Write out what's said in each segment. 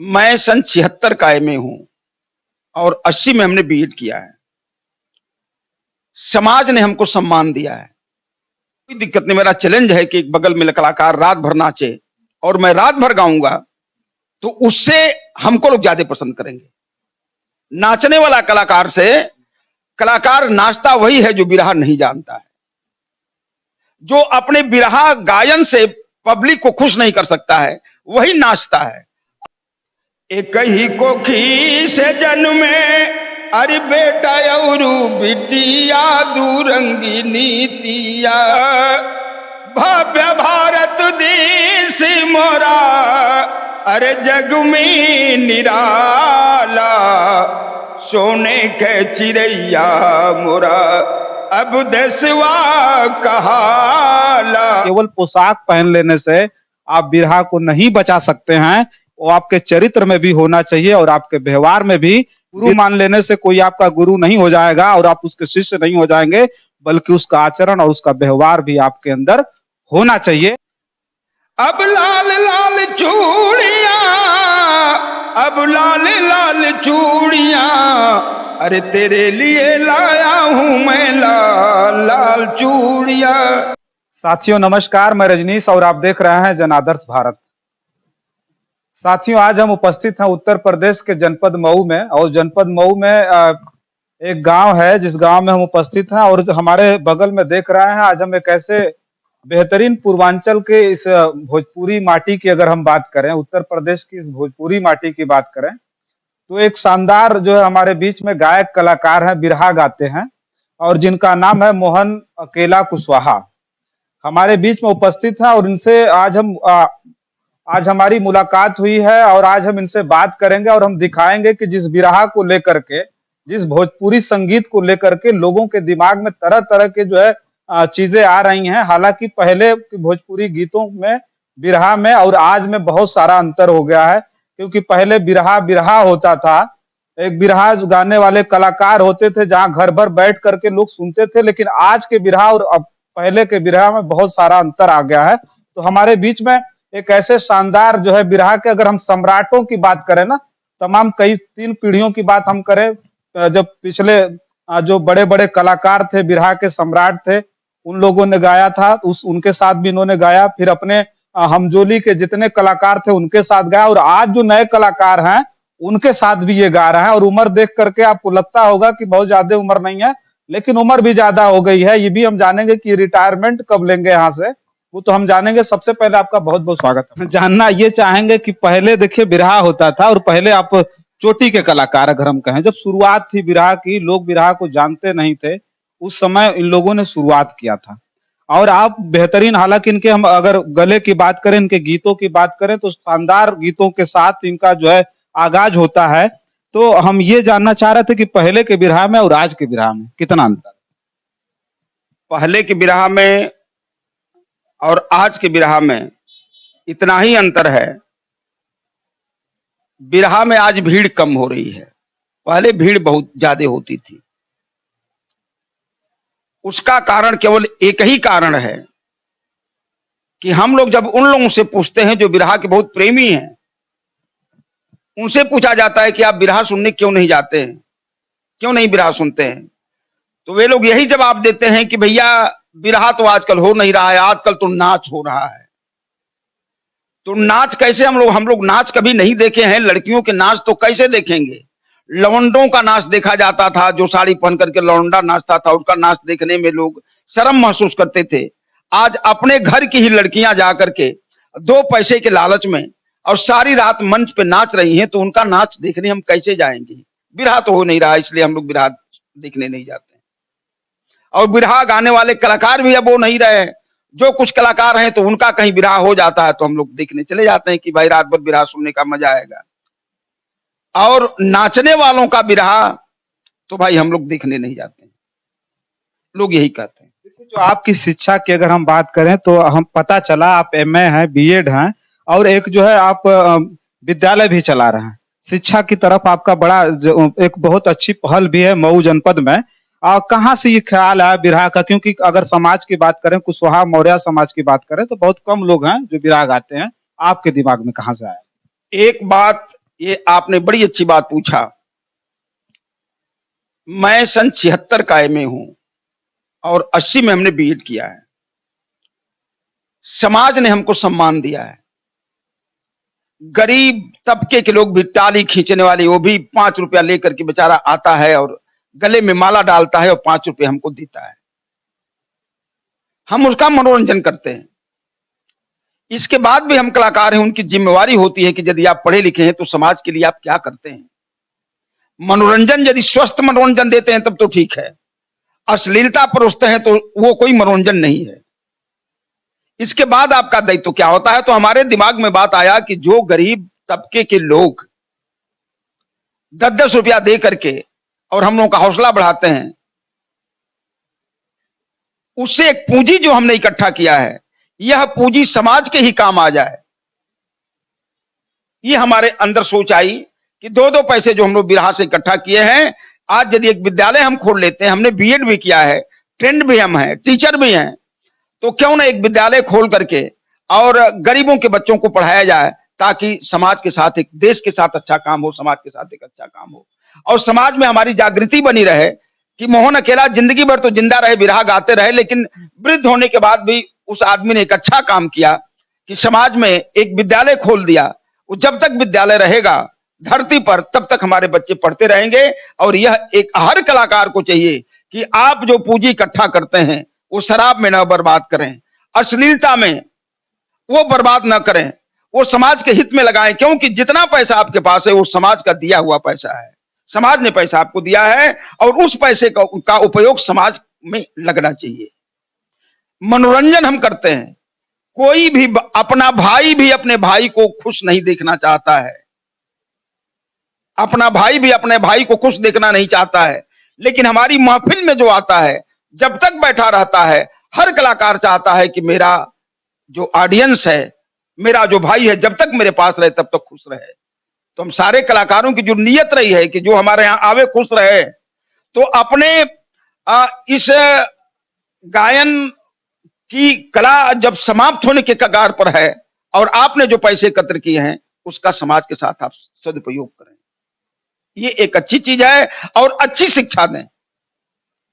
मैं सन 76 का एमए हूं और 80 में हमने बीएड किया है। समाज ने हमको सम्मान दिया है, कोई दिक्कत नहीं। मेरा चैलेंज है कि एक बगल में कलाकार रात भर नाचे और मैं रात भर गाऊंगा तो उससे हमको लोग ज्यादा पसंद करेंगे। नाचने वाला कलाकार से कलाकार नाचता वही है जो बिरहा नहीं जानता है, जो अपने बिरहा गायन से पब्लिक को खुश नहीं कर सकता है, वही नाचता है। एक ही कोखी से जन्मे अरे बेटा औरू बिटिया दूरंगी नीतिया, भव्य भारत देश मोरा अरे जग में निराला, सोने के चिड़ैया मोरा अब देशवा कहाला। केवल पोशाक पहन लेने से आप बिरहा को नहीं बचा सकते हैं, वो आपके चरित्र में भी होना चाहिए और आपके व्यवहार में भी। गुरु मान लेने से कोई आपका गुरु नहीं हो जाएगा और आप उसके शिष्य नहीं हो जाएंगे, बल्कि उसका आचरण और उसका व्यवहार भी आपके अंदर होना चाहिए। अब लाल लाल चूड़ियां, अब लाल लाल चूड़ियां, अरे तेरे लिए लाया हूं मैं लाल लाल चूड़ियां। साथियों नमस्कार, मैं रजनीश और आप देख रहे हैं जनादर्श भारत। साथियों आज हम उपस्थित हैं उत्तर प्रदेश के जनपद मऊ में, और जनपद मऊ में एक गांव है जिस गांव में हम उपस्थित हैं, और हमारे बगल में देख रहे हैं आज हम एक ऐसे बेहतरीन पूर्वांचल के इस भोजपुरी माटी की अगर हम बात करें, उत्तर प्रदेश की इस भोजपुरी माटी की बात करें, तो एक शानदार जो है हमारे बीच में गायक कलाकार हैं, बिरहा गाते हैं, और जिनका नाम है मोहन अकेला कुशवाहा, हमारे बीच में उपस्थित है। और इनसे आज हमारी मुलाकात हुई है और आज हम इनसे बात करेंगे और हम दिखाएंगे कि जिस बिरहा को लेकर के, जिस भोजपुरी संगीत को लेकर के लोगों के दिमाग में तरह तरह के जो है चीजें आ रही हैं। हालांकि पहले भोजपुरी गीतों में, बिरहा में और आज में बहुत सारा अंतर हो गया है, क्योंकि पहले बिरहा बिरहा होता था, एक बिरहा गाने वाले कलाकार होते थे जहां घर भर बैठ करके लोग सुनते थे। लेकिन आज के बिरहा और अब पहले के बिरहा में बहुत सारा अंतर आ गया है। तो हमारे बीच में एक ऐसे शानदार जो है बिरहा के, अगर हम सम्राटों की बात करें ना, तमाम कई 3 पीढ़ियों की बात हम करें, जब पिछले जो बड़े बड़े कलाकार थे, बिरहा के सम्राट थे, उन लोगों ने गाया था, उनके साथ भी इन्होंने गाया। फिर अपने हमजोली के जितने कलाकार थे उनके साथ गाया, और आज जो नए कलाकार हैं उनके साथ भी ये गा रहे हैं। और उम्र देख करके आपको लगता होगा कि बहुत ज्यादा उम्र नहीं है, लेकिन उम्र भी ज्यादा हो गई है। ये भी हम जानेंगे कि रिटायरमेंट कब लेंगे यहाँ से, वो तो हम जानेंगे। सबसे पहले आपका बहुत बहुत स्वागत है। जानना ये चाहेंगे कि पहले देखिए बिरहा होता था, और पहले आप चोटी के कलाकार अगर हम कहें, जब शुरुआत थी बिरहा की, लोग बिरहा को जानते नहीं थे, उस समय इन लोगों ने शुरुआत किया था। और आप बेहतरीन, हालांकि इनके हम अगर गले की बात करें, इनके गीतों की बात करें, तो शानदार गीतों के साथ इनका जो है आगाज होता है। तो हम ये जानना चाह रहे थे कि पहले के बिरहा में और आज के बिरहा में कितना अंतर? पहले के बिरहा में और आज के बिरहा में इतना ही अंतर है, बिरहा में आज भीड़ कम हो रही है, पहले भीड़ बहुत ज्यादा होती थी। उसका कारण केवल एक ही कारण है कि हम लोग जब उन लोगों से पूछते हैं जो बिरहा के बहुत प्रेमी हैं, उनसे पूछा जाता है कि आप बिरहा सुनने क्यों नहीं जाते हैं, क्यों नहीं बिरहा सुनते हैं, तो वे लोग यही जवाब देते हैं कि भैया बिरहा तो आजकल हो नहीं रहा है, आजकल तो नाच हो रहा है। तो नाच कैसे? हम लोग नाच कभी नहीं देखे हैं, लड़कियों के नाच तो कैसे देखेंगे? लौंडों का नाच देखा जाता था, जो साड़ी पहन करके लौंडा नाचता था, उसका नाच देखने में लोग शर्म महसूस करते थे। आज अपने घर की ही लड़कियां जाकर के 2 पैसे के लालच में और सारी रात मंच पे नाच रही हैं, तो उनका नाच देखने हम कैसे जाएंगे? बिरहा तो हो नहीं रहा, इसलिए हम लोग बिरहा देखने नहीं जाते। और बिरहा गाने वाले कलाकार भी अब वो नहीं रहे, जो कुछ कलाकार हैं तो उनका कहीं बिरहा हो जाता है तो हम लोग देखने चले जाते हैं कि भाई रात भर बिरहा सुनने का मजा आएगा। और नाचने वालों का बिरहा तो भाई हम लोग देखने नहीं जाते हैं, लोग यही कहते हैं। जो आपकी शिक्षा की अगर हम बात करें, तो हम पता चला आप एमए हैं, बीएड हैं, और एक जो है आप विद्यालय भी चला रहे हैं। शिक्षा की तरफ आपका बड़ा एक बहुत अच्छी पहल भी है मऊ जनपद में। कहाँ से ये ख्याल आया बिरहा का? क्योंकि अगर समाज की बात करें, कुशवाहा मौर्य समाज की बात करें, तो बहुत कम लोग हैं जो बिरहा गाते हैं। आपके दिमाग में कहाँ से आया? एक बात ये आपने बड़ी अच्छी बात पूछा। मैं सन 76 का एमए हूं और 80 में हमने बीएड किया है। समाज ने हमको सम्मान दिया है। गरीब तबके के लोग भी, टाली खींचने वाले, वो भी 5 रुपया लेकर के बेचारा आता है और गले में माला डालता है और 5 रुपये हमको देता है। हम उसका मनोरंजन करते हैं। इसके बाद भी हम कलाकार हैं, उनकी जिम्मेवारी होती है कि यदि आप पढ़े लिखे हैं तो समाज के लिए आप क्या करते हैं। मनोरंजन यदि स्वस्थ मनोरंजन देते हैं तब तो ठीक है, अश्लीलता परोसते हैं तो वो कोई मनोरंजन नहीं है। इसके बाद आपका दायित्व क्या होता है? तो हमारे दिमाग में बात आया कि जो गरीब तबके के लोग 10-10 रुपया दे करके और हम लोगों का हौसला बढ़ाते हैं, उससे एक पूंजी जो हमने इकट्ठा किया है, यह पूंजी समाज के ही काम आ जाए। ये हमारे अंदर सोच आई कि 2-2 पैसे जो हम लोग बिरहा से इकट्ठा किए हैं, आज यदि एक विद्यालय हम खोल लेते हैं, हमने बीएड भी किया है, ट्रेंड भी हम हैं, टीचर भी हैं, तो क्यों ना एक विद्यालय खोल करके और गरीबों के बच्चों को पढ़ाया जाए, ताकि समाज के साथ, एक देश के साथ अच्छा काम हो, समाज के साथ एक अच्छा काम हो और समाज में हमारी जागृति बनी रहे कि मोहन अकेला जिंदगी भर तो जिंदा रहे, बिरहा गाते रहे, लेकिन वृद्ध होने के बाद भी उस आदमी ने एक अच्छा काम किया कि समाज में एक विद्यालय खोल दिया। वो जब तक विद्यालय रहेगा धरती पर, तब तक हमारे बच्चे पढ़ते रहेंगे। और यह एक हर कलाकार को चाहिए कि आप जो पूंजी इकट्ठा करते हैं वो शराब में न बर्बाद करें, अश्लीलता में वो बर्बाद न करें, वो समाज के हित में लगाएं, क्योंकि जितना पैसा आपके पास है वो समाज का दिया हुआ पैसा है। समाज ने पैसा आपको दिया है और उस पैसे का उपयोग समाज में लगना चाहिए। मनोरंजन हम करते हैं, कोई भी अपना भाई भी अपने भाई को खुश नहीं देखना चाहता है, अपना भाई भी अपने भाई को खुश देखना नहीं चाहता है, लेकिन हमारी महफिल में जो आता है, जब तक बैठा रहता है, हर कलाकार चाहता है कि मेरा जो ऑडियंस है, मेरा जो भाई है, जब तक मेरे पास रहे तब तक खुश रहे। तो हम सारे कलाकारों की जो नियत रही है कि जो हमारे यहाँ आवे खुश रहे, तो अपने इस गायन की कला जब समाप्त होने के कगार पर है और आपने जो पैसे एकत्र किए हैं उसका समाज के साथ आप सदुपयोग करें, ये एक अच्छी चीज है। और अच्छी शिक्षा दें,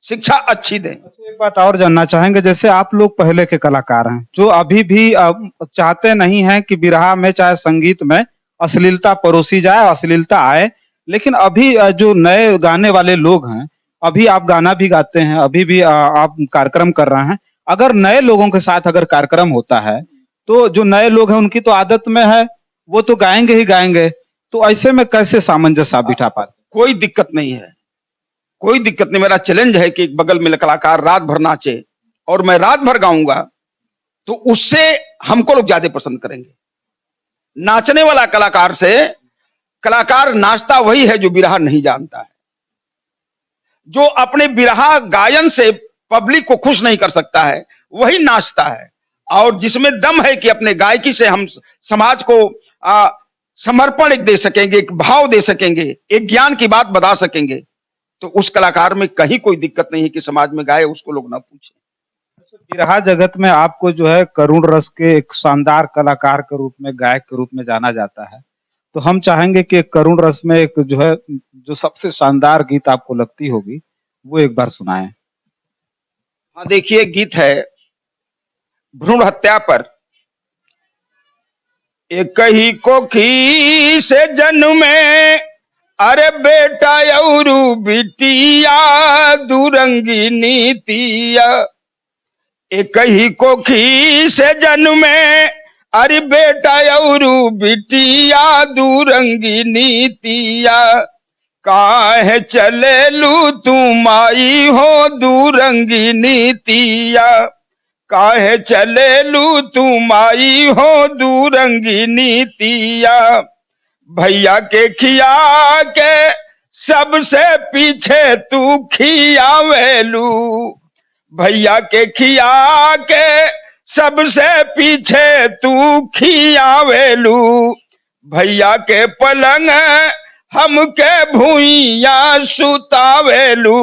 शिक्षा अच्छी दें। अच्छा, एक बात और जानना चाहेंगे, जैसे आप लोग पहले के कलाकार हैं जो अभी भी चाहते नहीं हैं कि बिरहा में चाहे संगीत में अश्लीलता परोसी जाए, अश्लीलता आए, लेकिन अभी जो नए गाने वाले लोग हैं, अभी आप गाना भी गाते हैं, अभी भी आप कार्यक्रम कर रहे हैं। अगर नए लोगों के साथ अगर कार्यक्रम होता है तो जो नए लोग हैं उनकी तो आदत में है, वो तो गाएंगे ही गाएंगे, तो ऐसे में कैसे सामंजस्य आप बिठा पाते? कोई दिक्कत नहीं है, कोई दिक्कत नहीं। मेरा चैलेंज है कि एक बगल में कलाकार रात भर नाचे और मैं रात भर गाऊंगा, तो उससे हमको लोग ज्यादा पसंद करेंगे। नाचने वाला कलाकार से, कलाकार नाचता वही है जो बिरहा नहीं जानता है, जो अपने बिरहा गायन से पब्लिक को खुश नहीं कर सकता है, वही नाचता है। और जिसमें दम है कि अपने गायकी से हम समाज को समर्पण एक दे सकेंगे, एक भाव दे सकेंगे, एक ज्ञान की बात बता सकेंगे, तो उस कलाकार में कहीं कोई दिक्कत नहीं है कि समाज में गाए, उसको लोग ना पूछे। बिरहा जगत में आपको जो है करुण रस के एक शानदार कलाकार के रूप में, गायक के रूप में जाना जाता है, तो हम चाहेंगे कि एक करुण रस में एक जो है, जो सबसे शानदार गीत आपको लगती होगी, वो एक बार सुनाएं। हाँ, देखिए, गीत है भ्रूण हत्या पर। एक ही कोखी से जन्मे, अरे बेटा औरू बिटिया, दुरंगी नीतिया। एक ही कोखी से जन्मे, अरे बेटा औरू बिटिया, दुरंगी नीतिया। काहे चले लू तुम आई हो, दुरंगी नीतिया। काहे चले लू तुम आई हो, दुरंगी नीतिया। भैया के खिया के सबसे पीछे तू खियावेलू। भैया के खिया के सबसे पीछे तू खियावेलू। भैया के पलंग हमके भूइया सुतावेलू।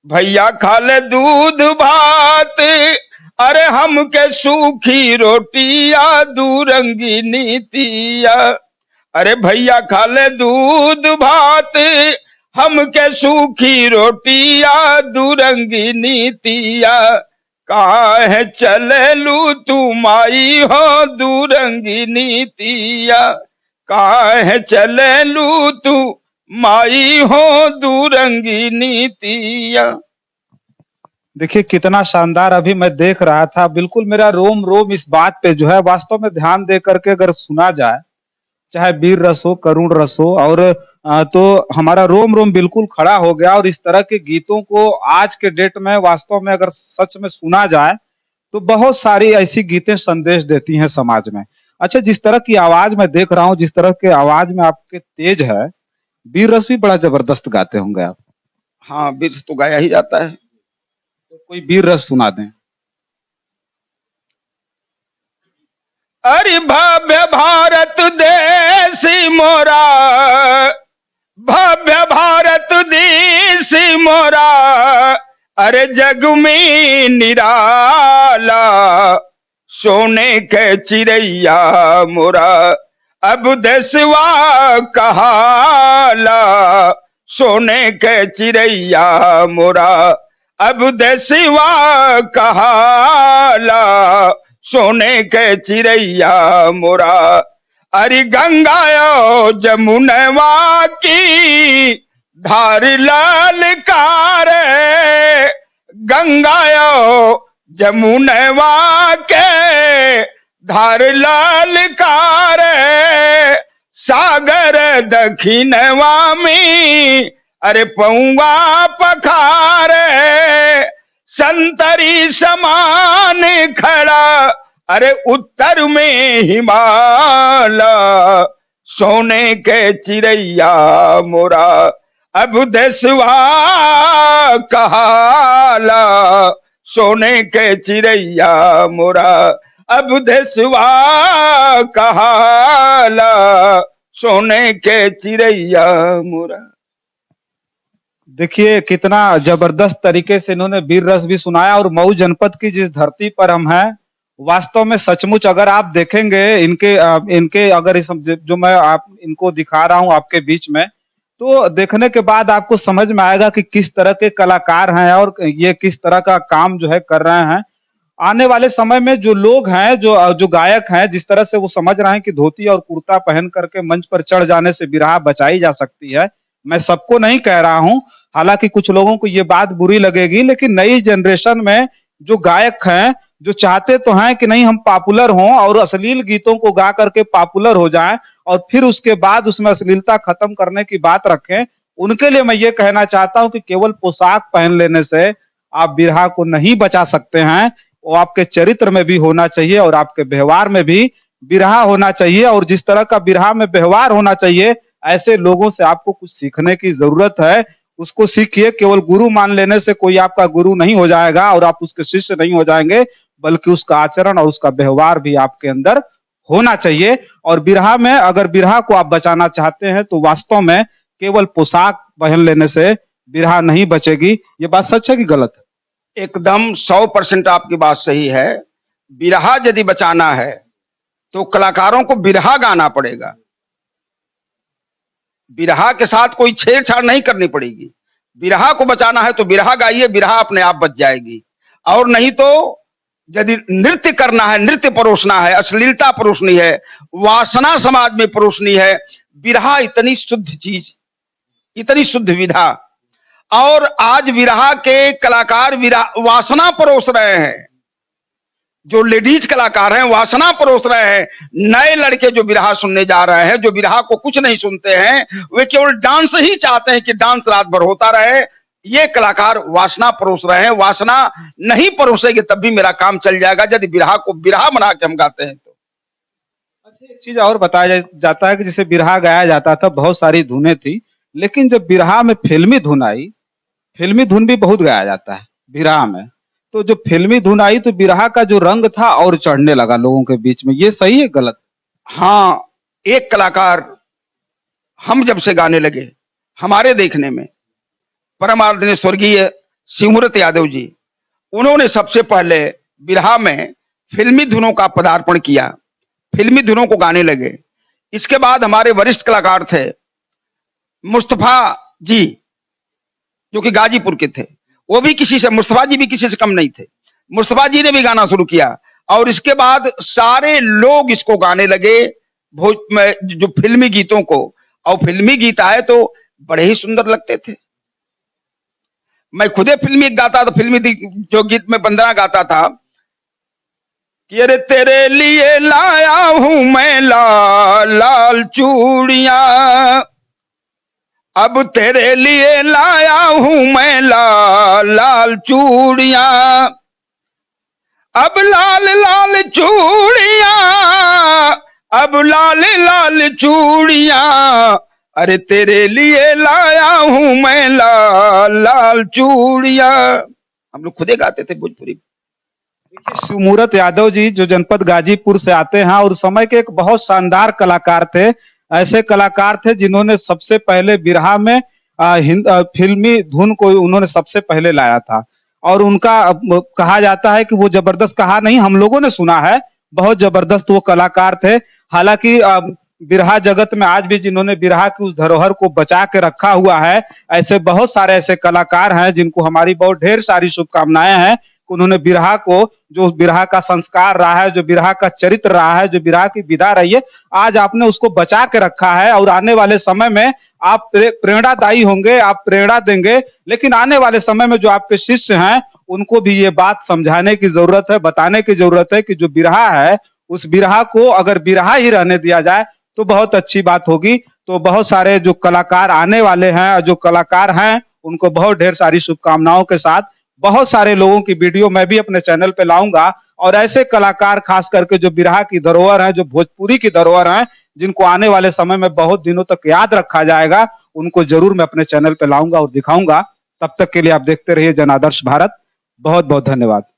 भैया खाले दूध भात, अरे हमके सूखी रोटिया, दुरंगी नीतिया। अरे भैया खा ले दूध भात, हम के सूखी रोटिया, दुरंगी नीतिया, काहे चले लू तू माई हो, दुरंगी नीतिया, काहे चले लू तू माई हो, दुरंगी नीतिया। देखिए कितना शानदार अभी मैं देख रहा था, बिल्कुल मेरा रोम रोम इस बात पे जो है वास्तव में ध्यान दे करके अगर सुना जाए, चाहे वीर रस हो, करुण रस हो, और तो हमारा रोम रोम बिल्कुल खड़ा हो गया। और इस तरह के गीतों को आज के डेट में वास्तव में अगर सच में सुना जाए तो बहुत सारी ऐसी गीतें संदेश देती हैं समाज में। अच्छा, जिस तरह की आवाज मैं देख रहा हूँ, जिस तरह के आवाज में आपके तेज है, वीर रस भी बड़ा जबरदस्त गाते होंगे आप। हाँ, विष तो गाया ही जाता है। तो कोई वीर रस सुना दें। अरे भव्य भारत देश मोरा, भव्य भारत देश मोरा, अरे जग में निराला, सोने के चिड़ैया मोरा, अब देशवा कहाला, सोने के चिड़ैया मोरा, अब देशवा कहाला, सोने के चिड़ैया मोरा। अरे गंगायो जमुनवा की धार ललकार, गंगायो जमुनवा के धार ललकार, सागर दक्षिणवा में अरे पौवा पखारे, संतरी समान खड़ा अरे उत्तर में हिमालय, सोने के चिड़ैया मोरा, अब देशवा कहाला, सोने के चिड़ैया मोरा, अब देशवा कहाला, सोने के चिड़ैया मोरा। देखिए कितना जबरदस्त तरीके से इन्होंने वीर रस भी सुनाया। और मऊ जनपद की जिस धरती पर हम हैं, वास्तव में सचमुच अगर आप देखेंगे इनके अगर इस जो मैं आप इनको दिखा रहा हूँ आपके बीच में, तो देखने के बाद आपको समझ में आएगा कि किस तरह के कलाकार हैं और ये किस तरह का काम जो है कर रहे हैं। आने वाले समय में जो लोग हैं, जो गायक हैं, जिस तरह से वो समझ रहे हैं कि धोती और कुर्ता पहन करके मंच पर चढ़ जाने से बिरहा बचाई जा सकती है, मैं सबको नहीं कह रहा हूँ, हालांकि कुछ लोगों को ये बात बुरी लगेगी, लेकिन नई जनरेशन में जो गायक हैं, जो चाहते तो हैं कि नहीं हम पॉपुलर हों और अश्लील गीतों को गा करके पॉपुलर हो जाएं और फिर उसके बाद उसमें अश्लीलता खत्म करने की बात रखें, उनके लिए मैं ये कहना चाहता हूं कि केवल पोशाक पहन लेने से आप बिरहा को नहीं बचा सकते हैं। वो आपके चरित्र में भी होना चाहिए और आपके व्यवहार में भी बिरहा होना चाहिए। और जिस तरह का बिरहा में व्यवहार होना चाहिए, ऐसे लोगों से आपको कुछ सीखने की जरूरत है। उसको सीखिए। केवल गुरु मान लेने से कोई आपका गुरु नहीं हो जाएगा और आप उसके शिष्य नहीं हो जाएंगे, बल्कि उसका आचरण और उसका व्यवहार भी आपके अंदर होना चाहिए। और बिरहा में अगर बिरहा को आप बचाना चाहते हैं तो वास्तव में केवल पोशाक पहन लेने से बिरहा नहीं बचेगी। ये बात सच है कि गलत है? एकदम 100% आपकी बात सही है। बिरहा यदि बचाना है तो कलाकारों को बिरहा गाना पड़ेगा, बिरहा के साथ कोई छेड़छाड़ नहीं करनी पड़ेगी। बिरहा को बचाना है तो बिरहा गाइए, बिरहा अपने आप बच जाएगी। और नहीं तो यदि नृत्य करना है, नृत्य परोसना है, अश्लीलता परोसनी है, वासना समाज में परोसनी है, बिरहा इतनी शुद्ध चीज, इतनी शुद्ध विधा। और आज बिरहा के कलाकार वासना परोस रहे हैं। जो लेडीज कलाकार हैं वासना परोस रहे हैं। नए लड़के जो बिरहा सुनने जा रहे हैं, जो बिरहा को कुछ नहीं सुनते हैं, वे केवल डांस ही चाहते हैं कि डांस रात भर होता रहे। ये कलाकार वासना परोस रहे हैं। वासना नहीं परोसेंगे तब भी मेरा काम चल जाएगा, यदि बिरहा को बिरहा बना के हम गाते हैं तो। अच्छा, एक चीज और बताया जाता है कि जैसे बिरहा गाया जाता था, बहुत सारी धुनें थी, लेकिन जब बिरहा में फिल्मी धुन आई, फिल्मी धुन भी बहुत गाया जाता है बिरहा में। तो जो फिल्मी धुन आई तो बिरहा का जो रंग था और चढ़ने लगा लोगों के बीच में। ये सही है गलत? हाँ, एक कलाकार हम जब से गाने लगे, हमारे देखने में परम आदरणीय स्वर्गीय सिमरत यादव जी, उन्होंने सबसे पहले बिरहा में फिल्मी धुनों का पदार्पण किया, फिल्मी धुनों को गाने लगे। इसके बाद हमारे वरिष्ठ कलाकार थे मुस्तफा जी, जो कि गाजीपुर के थे। वो भी किसी से, मुस्तफा जी भी किसी से कम नहीं थे। मुस्तफा जी ने भी गाना शुरू किया और इसके बाद सारे लोग इसको गाने लगे, जो फिल्मी गीतों को। और फिल्मी गीत आए तो बड़े ही सुंदर लगते थे। मैं खुदे फिल्मी गाता था, फिल्मी जो गीत में बंदना गाता था कि अरे तेरे लिए लाया हूं मैं लाल लाल चूड़ियां, अब तेरे लिए लाया हूं मैं लाल लाल चूड़ियां, अब लाल लाल चूड़ियां, अब लाल लाल चूड़ियां, अरे तेरे लिए लाया हूं मैं लाल लाल चूड़ियां। हम लोग खुदे गाते थे भोजपुरी। सुमूरत यादव जी जो जनपद गाजीपुर से आते हैं और उस समय के एक बहुत शानदार कलाकार थे। ऐसे कलाकार थे जिन्होंने सबसे पहले बिरहा में फिल्मी धुन को उन्होंने सबसे पहले लाया था। और उनका कहा जाता है कि वो जबरदस्त, कहा नहीं हम लोगों ने सुना है, बहुत जबरदस्त वो कलाकार थे। हालांकि बिरहा जगत में आज भी जिन्होंने बिरहा की उस धरोहर को बचा के रखा हुआ है, ऐसे बहुत सारे ऐसे कलाकार हैं जिनको हमारी बहुत ढेर सारी शुभकामनाएं हैं। उन्होंने बिरहा को, जो बिरहा का संस्कार रहा है, जो बिरहा का चरित्र रहा है, जो बिरहा की विधा रही है, आज आपने उसको बचा के रखा है। और आने वाले समय में आप प्रेरणादायी होंगे, आप प्रेरणा देंगे। लेकिन आने वाले समय में जो आपके शिष्य हैं उनको भी ये बात समझाने की जरूरत है, बताने की जरूरत है कि जो बिरहा है उस बिरहा को अगर बिरहा ही रहने दिया जाए तो बहुत अच्छी बात होगी। तो बहुत सारे जो कलाकार आने वाले हैं, जो कलाकार हैं, उनको बहुत ढेर सारी शुभकामनाओं के साथ बहुत सारे लोगों की वीडियो मैं भी अपने चैनल पे लाऊंगा। और ऐसे कलाकार खास करके जो बिरहा की धरोहर है, जो भोजपुरी की धरोहर है, जिनको आने वाले समय में बहुत दिनों तक याद रखा जाएगा, उनको जरूर मैं अपने चैनल पे लाऊंगा और दिखाऊंगा। तब तक के लिए आप देखते रहिए जनादर्श भारत। बहुत बहुत धन्यवाद।